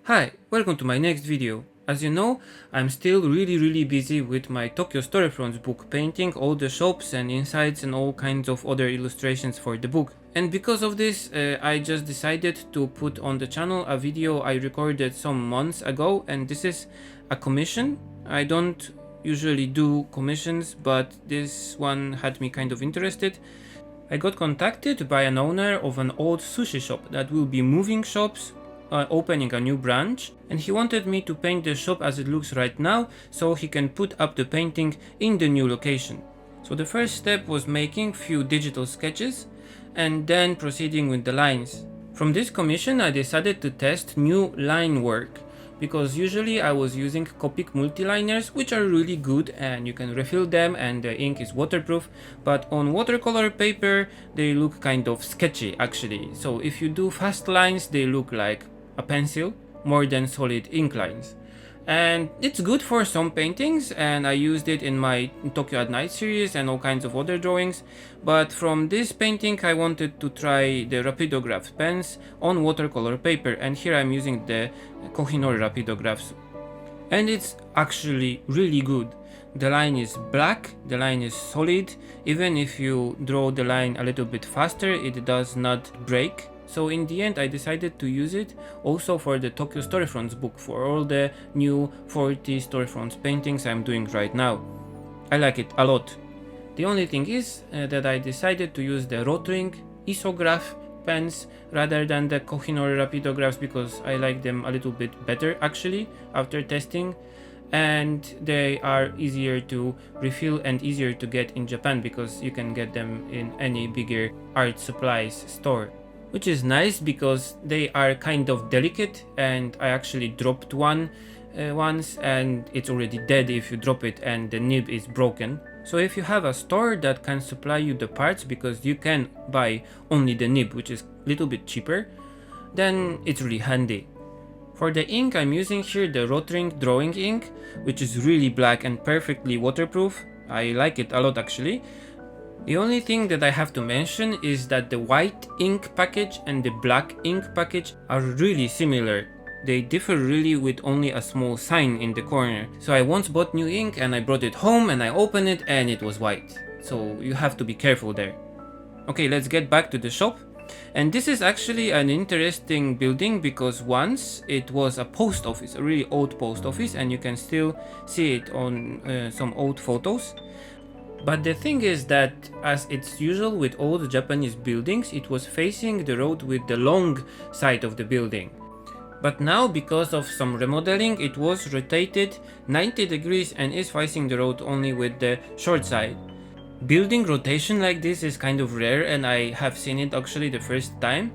Hi, welcome to my next video. As you know, I'm still really busy with my Tokyo Storefronts book, painting all the shops and insides and all kinds of other illustrations for the book. And because of this, I just decided to put on the channel a video I recorded some months ago, and this is a commission. I don't usually do commissions, but this one had me kind of interested. I got contacted by an owner of an old sushi shop that will be moving shops, opening a new branch, and he wanted me to paint the shop as it looks right now so he can put up the painting in the new location. So the first step was making few digital sketches and then proceeding with the lines. From this commission I decided to test new line work, because usually I was using Copic multiliners, which are really good and you can refill them and the ink is waterproof, but on watercolor paper they look kind of sketchy actually. So if you do fast lines they look like a pencil more than solid ink lines. And it's good for some paintings, and I used it in my Tokyo at Night series and all kinds of other drawings, but from this painting I wanted to try the rapidograph pens on watercolor paper, and here I'm using the KOH-I-NOOR rapidographs. And it's actually really good. The line is black, the line is solid, even if you draw the line a little bit faster it does not break. So in the end I decided to use it also for the Tokyo Storefronts book, for all the new 40 Storefronts paintings I'm doing right now. I like it a lot. The only thing is that I decided to use the Rotring Isograph pens rather than the KOH-I-NOOR rapidographs, because I like them a little bit better actually after testing, and they are easier to refill and easier to get in Japan because you can get them in any bigger art supplies store. Which is nice because they are kind of delicate, and I actually dropped one once and it's already dead if you drop it and the nib is broken. So if you have a store that can supply you the parts, because you can buy only the nib, which is a little bit cheaper, then it's really handy. For the ink I'm using here the Rotring drawing ink, which is really black and perfectly waterproof. I like it a lot actually. The only thing that I have to mention is that the white ink package and the black ink package are really similar. They differ really with only a small sign in the corner. So I once bought new ink and I brought it home and I opened it and it was white. So you have to be careful there. Okay, let's get back to the shop. And this is actually an interesting building because once it was a post office, a really old post office, and you can still see it on some old photos. But the thing is that, as it's usual with old Japanese buildings, it was facing the road with the long side of the building. But now, because of some remodeling, it was rotated 90 degrees and is facing the road only with the short side. Building rotation like this is kind of rare, and I have seen it actually the first time.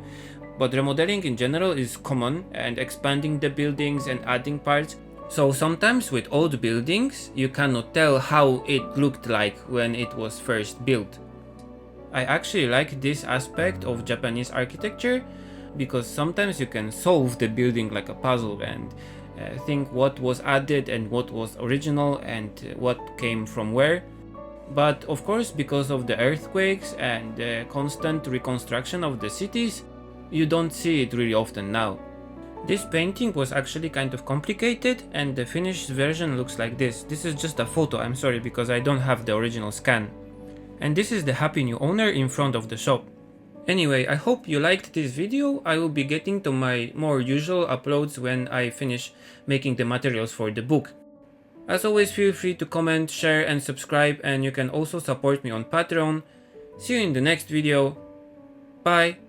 But remodeling in general is common, and expanding the buildings and adding parts. So sometimes with old buildings, you cannot tell how it looked like when it was first built. I actually like this aspect of Japanese architecture, because sometimes you can solve the building like a puzzle and think what was added and what was original and what came from where. But of course, because of the earthquakes and the constant reconstruction of the cities, you don't see it really often now. This painting was actually kind of complicated, and the finished version looks like this. This is just a photo, I'm sorry, because I don't have the original scan. And this is the happy new owner in front of the shop. Anyway, I hope you liked this video. I will be getting to my more usual uploads when I finish making the materials for the book. As always, feel free to comment, share and subscribe, and you can also support me on Patreon. See you in the next video. Bye!